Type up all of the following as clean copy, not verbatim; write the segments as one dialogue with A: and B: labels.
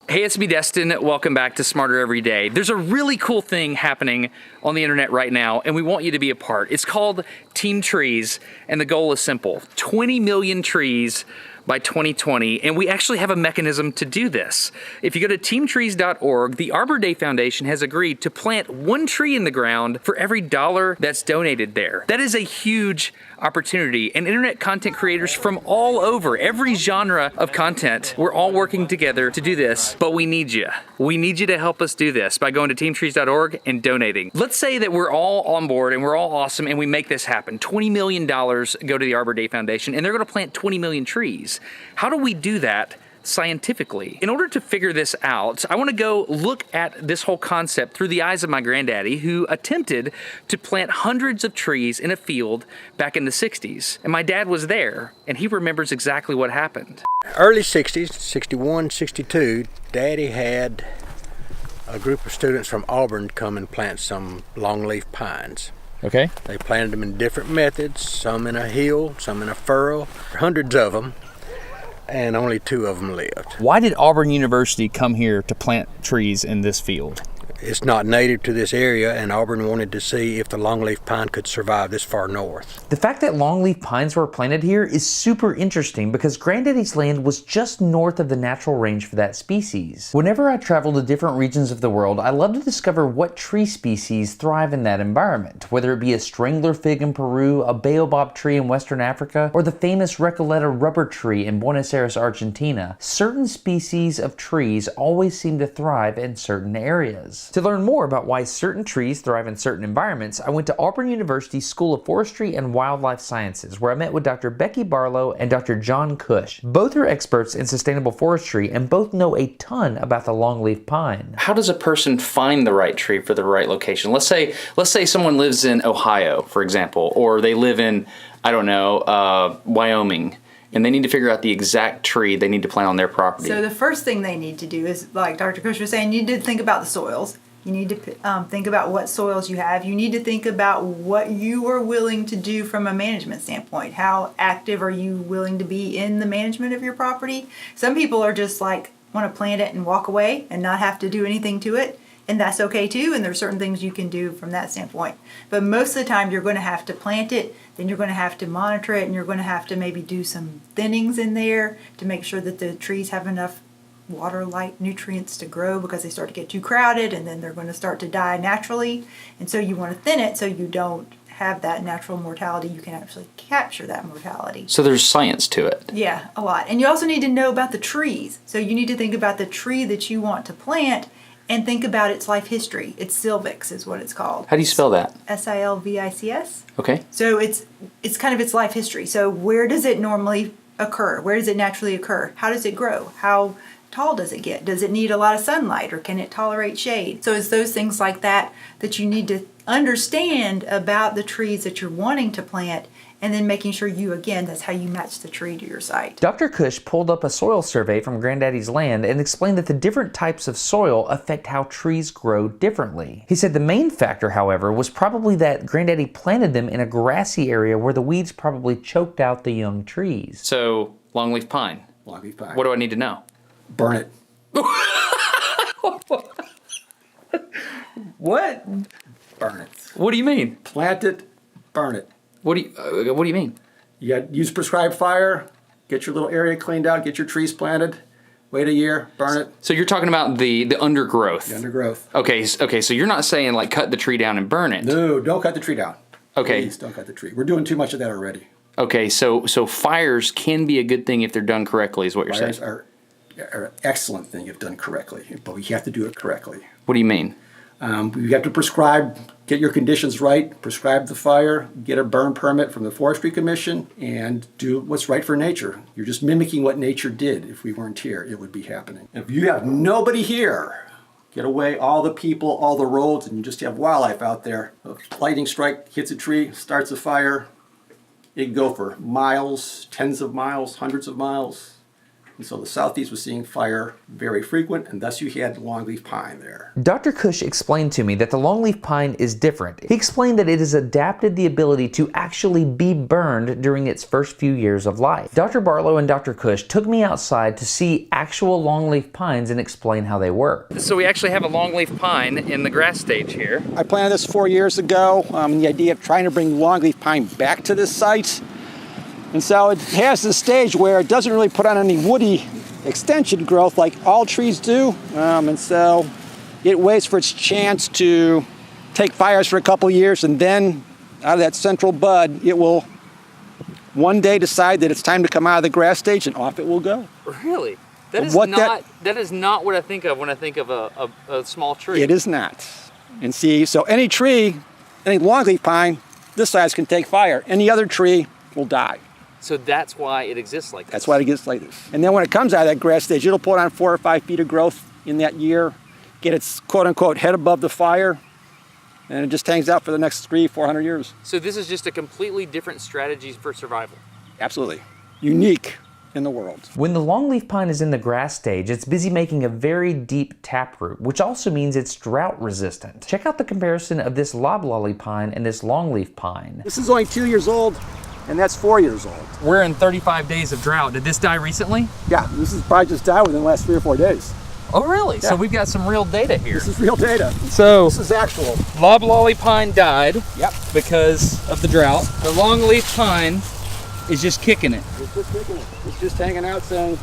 A: Hey, it's me, Destin. Welcome back to Smarter Every Day. There's a really cool thing happening on the internet right now, and we want you to be a part. It's called Team Trees, and the goal is simple: 20 million trees by 2020, and we actually have a mechanism to do this. If you go to teamtrees.org, the Arbor Day Foundation has agreed to plant 1 tree in the ground for every $1 that's donated there. That is a huge opportunity, and internet content creators from all over, every genre of content, we're all working together to do this, but we need you. We need you to help us do this by going to teamtrees.org and donating. Let's say that we're all on board and we're all awesome and we make this happen. $20 million go to the Arbor Day Foundation, and they're gonna plant 20 million trees. How do we do that scientifically? In order to figure this out, I want to go look at this whole concept through the eyes of my granddaddy, who attempted to plant hundreds of trees in a field back in the 60s. And my dad was there, and he remembers exactly what happened.
B: Early 60s, 61, 62, Daddy had a group of students from Auburn come and plant some longleaf pines.
A: Okay.
B: They planted them in different methods, some in a hill, some in a furrow, hundreds of them, and only 2 of them lived.
A: Why did Auburn University come here to plant trees in this field?
B: It's not native to this area, and Auburn wanted to see if the longleaf pine could survive this far north.
C: The fact that longleaf pines were planted here is super interesting because Granddaddy's land was just north of the natural range for that species. Whenever I travel to different regions of the world, I love to discover what tree species thrive in that environment, whether it be a strangler fig in Peru, a baobab tree in Western Africa, or the famous Recoleta rubber tree in Buenos Aires, Argentina. Certain species of trees always seem to thrive in certain areas. To learn more about why certain trees thrive in certain environments, I went to Auburn University's School of Forestry and Wildlife Sciences, where I met with Dr. Becky Barlow and Dr. John Cush. Both are experts in sustainable forestry and both know a ton about the longleaf pine.
A: How does a person find the right tree for the right location? Let's say someone lives in Ohio, for example, or they live in, I don't know, Wyoming, and they need to figure out the exact tree they need to plant on their property.
D: So the first thing they need to do is, like Dr. Cush was saying, you need to think about the soils. You need to think about what soils you have. You need to think about what you are willing to do from a management standpoint. How active are you willing to be in the management of your property? Some people are just like, want to plant it and walk away and not have to do anything to it. And that's okay too, and there's certain things you can do from that standpoint. But most of the time you're going to have to plant it, then you're going to have to monitor it, and you're going to have to maybe do some thinnings in there to make sure that the trees have enough water, light, nutrients to grow, because they start to get too crowded and then they're going to start to die naturally. And so you want to thin it so you don't have that natural mortality. You can actually capture that mortality.
A: So there's science to it.
D: Yeah, a lot. And you also need to know about the trees. So you need to think about the tree that you want to plant and think about its life history. It's Silvix is what it's called.
A: How do you spell that?
D: Silvics.
A: Okay.
D: So it's kind of its life history. So where does it normally occur? Where does it naturally occur? How does it grow? How tall does it get? Does it need a lot of sunlight, or can it tolerate shade? So it's those things like that that you need to understand about the trees that you're wanting to plant, and then making sure that's how you match the tree to your site.
C: Dr. Cush pulled up a soil survey from Granddaddy's land and explained that the different types of soil affect how trees grow differently. He said the main factor, however, was probably that Granddaddy planted them in a grassy area where the weeds probably choked out the young trees.
A: So, longleaf pine.
B: Longleaf pine.
A: What do I need to know?
B: Burn it.
A: What?
B: Burn it.
A: What do you mean?
B: Plant it, burn it.
A: What do you mean?
B: You got to use prescribed fire, get your little area cleaned out, get your trees planted, wait a year, burn it.
A: So you're talking about the undergrowth.
B: The undergrowth.
A: Okay, so you're not saying like cut the tree down and burn it.
B: No, don't cut the tree down.
A: Okay.
B: Please don't cut the tree. We're doing too much of that already.
A: Okay, so fires can be a good thing if they're done correctly, is what you're
B: Fires
A: saying.
B: are an excellent thing if done correctly, but we have to do it correctly.
A: What do you mean?
B: We have to prescribe, get your conditions right, prescribe the fire, get a burn permit from the Forestry Commission, and do what's right for nature. You're just mimicking what nature did. If we weren't here, it would be happening. If you have nobody here, get away all the people, all the roads, and you just have wildlife out there. A lightning strike hits a tree, starts a fire. It can go for miles, tens of miles, hundreds of miles. And so the southeast was seeing fire very frequent, and thus you had longleaf pine there.
C: Dr. Cush explained to me that the longleaf pine is different. He explained that it has adapted the ability to actually be burned during its first few years of life. Dr. Barlow and Dr. Cush took me outside to see actual longleaf pines and explain how they work.
A: So we actually have a longleaf pine in the grass stage here.
B: I planted this 4 years ago, the idea of trying to bring longleaf pine back to this site. And so it has this stage where it doesn't really put on any woody extension growth like all trees do. And so it waits for its chance to take fires for a couple years, and then out of that central bud, it will one day decide that it's time to come out of the grass stage, and off it will go.
A: Really? That is not what I think of when I think of a small tree.
B: It is not. And see, so any tree, any longleaf pine, this size can take fire. Any other tree will die.
A: So that's why it exists like this.
B: That's why it gets like this. And then when it comes out of that grass stage, it'll put on 4 or 5 feet of growth in that year, get its quote-unquote head above the fire, and it just hangs out for the next 300-400 years.
A: So this is just a completely different strategy for survival.
B: Absolutely. Unique in the world.
C: When the longleaf pine is in the grass stage, it's busy making a very deep taproot, which also means it's drought resistant. Check out the comparison of this loblolly pine and this longleaf pine.
B: This is only 2 years old, and that's 4 years old.
A: We're in 35 days of drought. Did this die recently?
B: Yeah, this is probably just died within the last 3 or 4 days.
A: Oh, really?
B: Yeah.
A: So we've got some real data here.
B: This is real data.
A: So
B: This is actual.
A: loblolly pine died
B: Yep.
A: because of the drought. The longleaf pine is just kicking it.
B: It's just kicking it. It's just hanging out saying,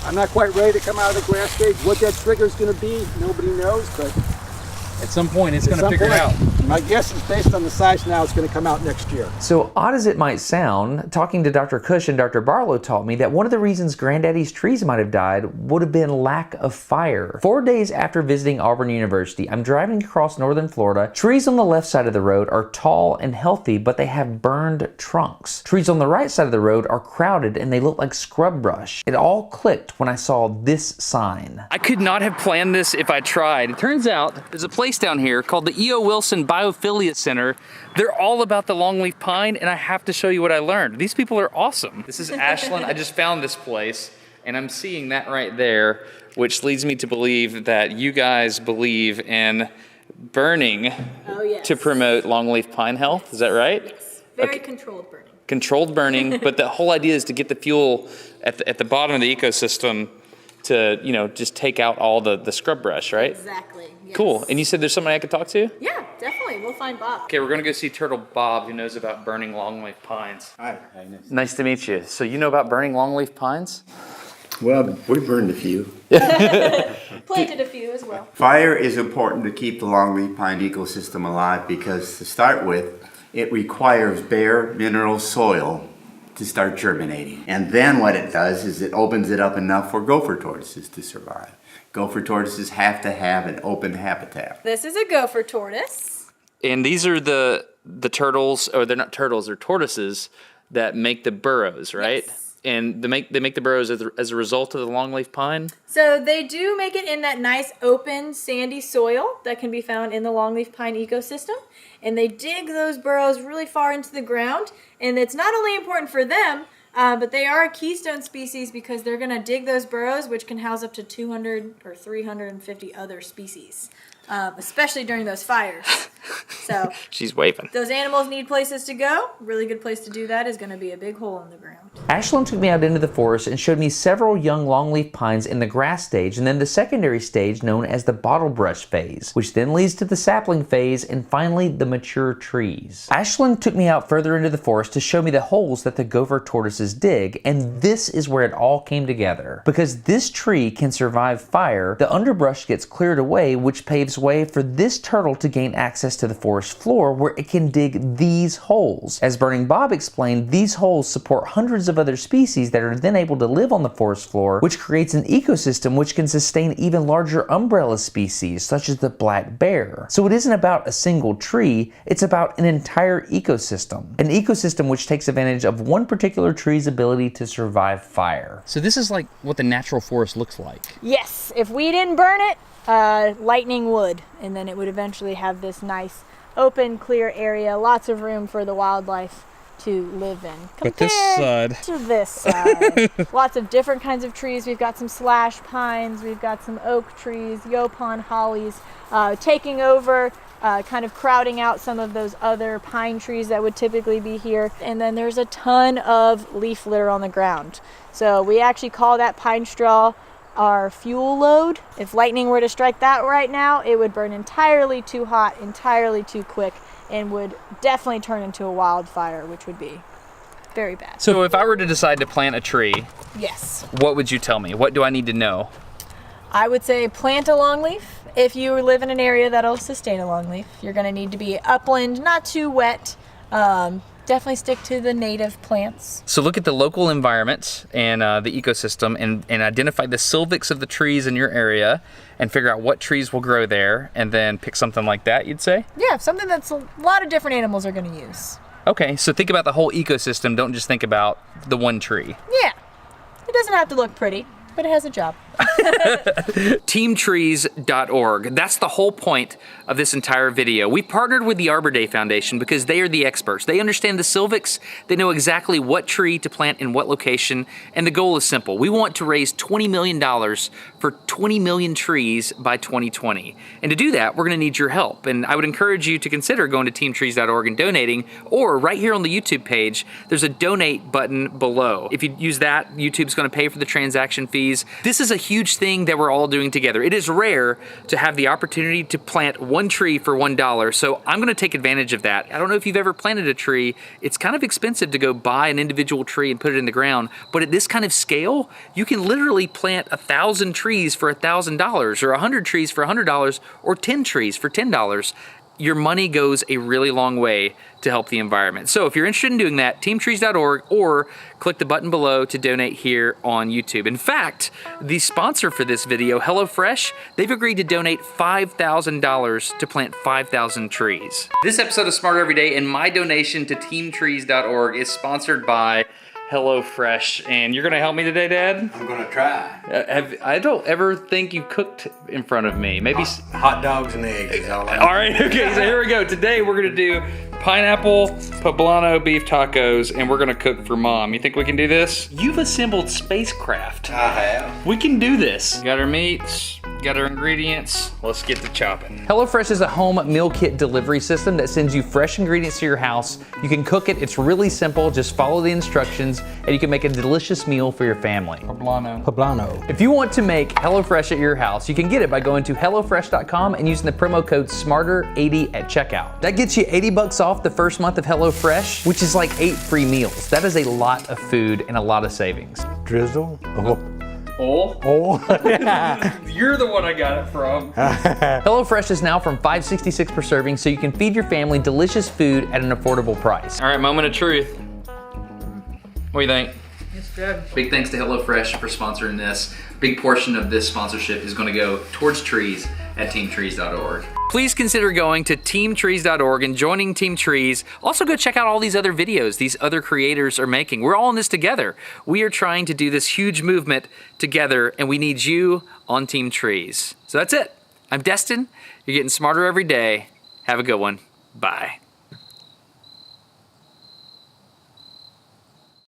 B: I'm not quite ready to come out of the grass stage. What that trigger is going to be, nobody knows, but
A: At some point, it's
B: at
A: going to
B: some
A: figure it out.
B: point, my guess is based on the size now, it's going to come out next year.
C: So odd as it might sound, talking to Dr. Cush and Dr. Barlow taught me that one of the reasons Granddaddy's trees might have died would have been lack of fire. 4 days after visiting Auburn University, I'm driving across northern Florida. Trees on the left side of the road are tall and healthy, but they have burned trunks. Trees on the right side of the road are crowded and they look like scrub brush. It all clicked when I saw this sign.
A: I could not have planned this if I tried. It turns out there's a place down here called the E.O. Wilson Biophilia Center. They're all about the longleaf pine, and I have to show you what I learned. These people are awesome. This is Ashland. I just found this place, and I'm seeing that right there, which leads me to believe that you guys believe in burning to promote longleaf pine health. Is that right?
E: Yes, very controlled burning.
A: Controlled burning, but the whole idea is to get the fuel at the bottom of the ecosystem to, you know, just take out all the scrub brush, right?
E: Exactly. Yes.
A: Cool. And you said there's somebody I could talk to?
E: Yeah, definitely. We'll find Bob.
A: Okay, we're gonna go see Turtle Bob, who knows about burning longleaf pines.
F: Hi.
A: Nice to meet you. So you know about burning longleaf pines?
F: Well, we burned a few.
E: Planted a few as well.
F: Fire is important to keep the longleaf pine ecosystem alive because, to start with, it requires bare mineral soil to start germinating. And then what it does is it opens it up enough for gopher tortoises to survive. Gopher tortoises have to have an open habitat.
E: This is a gopher tortoise.
A: And these are the turtles, or they're not turtles, they're tortoises that make the burrows, right?
E: Yes.
A: And they make the burrows as a result of the longleaf pine?
E: So they do make it in that nice open sandy soil that can be found in the longleaf pine ecosystem. And they dig those burrows really far into the ground. And it's not only important for them, but they are a keystone species because they're going to dig those burrows, which can house up to 200 or 350 other species, especially during those fires. So
A: She's waving.
E: those animals need places to go. Really good place to do that is going to be a big hole in the ground.
C: Ashland took me out into the forest and showed me several young longleaf pines in the grass stage and then the secondary stage known as the bottle brush phase, which then leads to the sapling phase and finally the mature trees. Ashland took me out further into the forest to show me the holes that the gopher tortoises dig, and this is where it all came together. Because this tree can survive fire, the underbrush gets cleared away, which paves way for this turtle to gain access to the forest floor where it can dig these holes. As Burning Bob explained, these holes support hundreds of other species that are then able to live on the forest floor, which creates an ecosystem which can sustain even larger umbrella species such as the black bear. So it isn't about a single tree, it's about an entire ecosystem. An ecosystem which takes advantage of one particular tree's ability to survive fire.
A: So this is like what the natural forest looks like.
E: Yes, if we didn't burn it, lightning would, and then it would eventually have this nice open, clear area, lots of room for the wildlife to live in.
G: But this
E: compared
G: side.
E: to this side. Lots of different kinds of trees. We've got some slash pines, we've got some oak trees, yopon hollies, taking over, kind of crowding out some of those other pine trees that would typically be here. And then there's a ton of leaf litter on the ground. So we actually call that pine straw our fuel load. If lightning were to strike that right now, it would burn entirely too hot, entirely too quick, and would definitely turn into a wildfire, which would be very bad.
A: So if I were to decide to plant a tree,
E: Yes.
A: what would you tell me? What do I need to know?
E: I would say plant a longleaf. If you live in an area that'll sustain a longleaf, you're going to need to be upland, not too wet. Definitely stick to the native plants.
A: So look at the local environment and the ecosystem and identify the sylvics of the trees in your area and figure out what trees will grow there and then pick something like that, you'd say?
E: Yeah, something that's a lot of different animals are going to use.
A: Okay, so think about the whole ecosystem. Don't just think about the one tree.
E: Yeah. It doesn't have to look pretty, but it has a job.
A: Teamtrees.org. That's the whole point of this entire video. We partnered with the Arbor Day Foundation because they are the experts. They understand the sylvics. They know exactly what tree to plant in what location. And the goal is simple. We want to raise $20 million for 20 million trees by 2020. And to do that, we're going to need your help. And I would encourage you to consider going to teamtrees.org and donating, or right here on the YouTube page, there's a donate button below. If you use that, YouTube's going to pay for the transaction fees. This is a huge thing that we're all doing together. It is rare to have the opportunity to plant one tree for $1, so I'm gonna take advantage of that. I don't know if you've ever planted a tree. It's kind of expensive to go buy an individual tree and put it in the ground, but at this kind of scale, you can literally plant 1,000 trees for $1,000, or 100 trees for $100, or 10 trees for $10. Your money goes a really long way to help the environment. So if you're interested in doing that, teamtrees.org, or click the button below to donate here on YouTube. In fact, the sponsor for this video, HelloFresh, they've agreed to donate $5,000 to plant 5,000 trees. This episode of Smarter Every Day and my donation to teamtrees.org is sponsored by HelloFresh, and you're gonna help me today, Dad?
F: I'm gonna try.
A: I don't ever think you cooked in front of me. Maybe.
F: Hot dogs and eggs is all I
A: All right, okay, so here we go. Today we're gonna do pineapple poblano beef tacos, and we're gonna cook for Mom. You think we can do this? You've assembled spacecraft.
F: I have.
A: We can do this. Got our meats, got our ingredients. Let's get to chopping. HelloFresh is a home meal kit delivery system that sends you fresh ingredients to your house. You can cook it. It's really simple. Just follow the instructions, and you can make a delicious meal for your family.
G: Poblano.
A: If you want to make HelloFresh at your house, you can get it by going to HelloFresh.com and using the promo code SmarterEveryDay at checkout. That gets you $80 off the first month of HelloFresh, which is like 8 free meals. That is a lot of food and a lot of savings.
G: Drizzle.
A: Oh, you're the one I got it from. HelloFresh is now from $5.66 per serving, so you can feed your family delicious food at an affordable price. All right, moment of truth. What do you think?
D: It's good.
A: Big thanks to HelloFresh for sponsoring this. Big portion of this sponsorship is going to go towards trees at teamtrees.org. Please consider going to teamtrees.org and joining Team Trees. Also go check out all these other videos these other creators are making. We're all in this together. We are trying to do this huge movement together, and we need you on Team Trees. So that's it. I'm Destin. You're getting smarter every day. Have a good one. Bye.